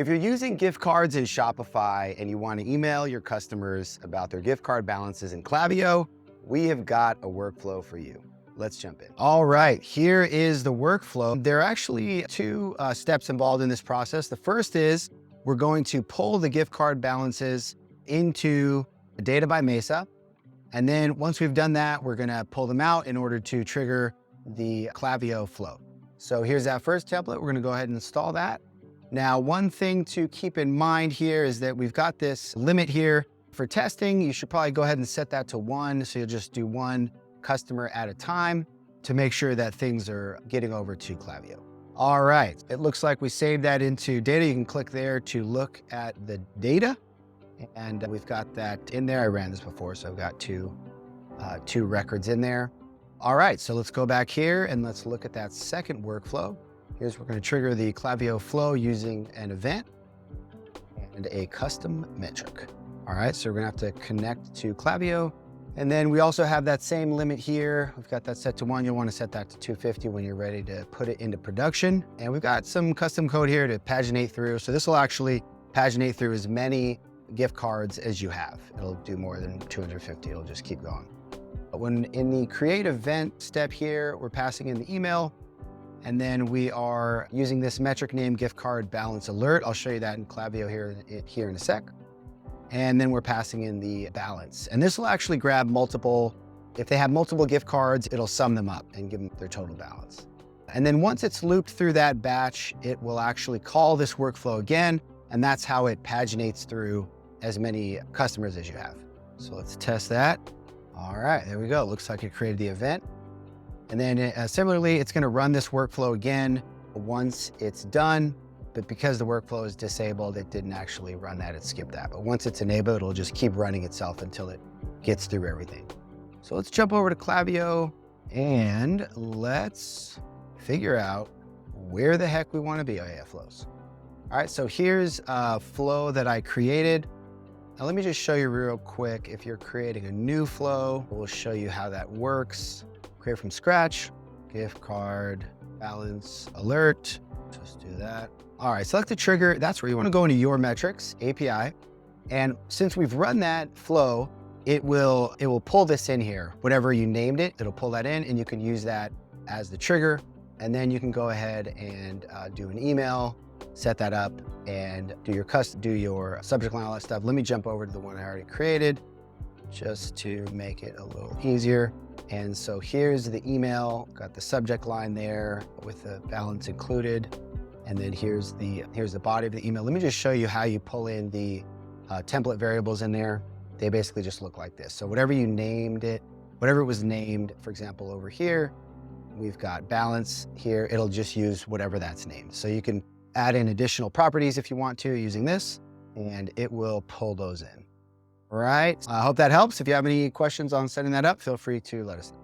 If you're using gift cards in Shopify and you want to email your customers about their gift card balances in Klaviyo, we have got a workflow for you. Let's jump in. All right, here is the workflow. There are actually two steps involved in this process. The first is we're going to pull the gift card balances into Data by Mesa. And then once we've done that, we're gonna pull them out in order to trigger the Klaviyo flow. So here's that first template. We're gonna go ahead and install that. Now, one thing to keep in mind here is that we've got this limit here for testing. You should probably go ahead and set that to 1. So you'll just do 1 customer at a time to make sure that things are getting over to Klaviyo. All right, it looks like we saved that into data. You can click there to look at the data. And we've got that in there. I ran this before, so I've got two records in there. All right, so let's go back here and let's look at that second workflow. Here's we're going to trigger the Klaviyo flow using an event and a custom metric. All right, so we're going to have to connect to Klaviyo. And then we also have that same limit here. We've got that set to 1. You'll want to set that to 250 when you're ready to put it into production. And we've got some custom code here to paginate through. So this will actually paginate through as many gift cards as you have. It'll do more than 250. It'll just keep going. But when in the create event step here, we're passing in the email. And then we are using this metric name gift card balance alert. I'll show you that in Klaviyo here in a sec. And then we're passing in the balance. And this will actually grab multiple, if they have multiple gift cards, it'll sum them up and give them their total balance. And then once it's looped through that batch, it will actually call this workflow again. And that's how it paginates through as many customers as you have. So let's test that. All right, there we go. Looks like it created the event. And then similarly, it's gonna run this workflow again once it's done, but because the workflow is disabled, it didn't actually run that, it skipped that. But once it's enabled, it'll just keep running itself until it gets through everything. So let's jump over to Klaviyo and let's figure out where the heck we wanna be. Oh yeah, flows. All right, so here's a flow that I created. Now let me just show you real quick. If you're creating a new flow, we'll show you how that works. Create from scratch, gift card, balance, alert. Just do that. All right, select the trigger. That's where you want to go into your metrics, API. And since we've run that flow, it will pull this in here. Whatever you named it, it'll pull that in and you can use that as the trigger. And then you can go ahead and do an email, set that up and do your subject line, all that stuff. Let me jump over to the one I already created just to make it a little easier. And so here's the email, got the subject line there with the balance included. And then here's the body of the email. Let me just show you how you pull in the template variables in there. They basically just look like this. So whatever you named it, whatever it was named, for example, over here, we've got balance here. It'll just use whatever that's named. So you can add in additional properties if you want to using this, and it will pull those in. All right, I hope that helps. If you have any questions on setting that up, feel free to let us know.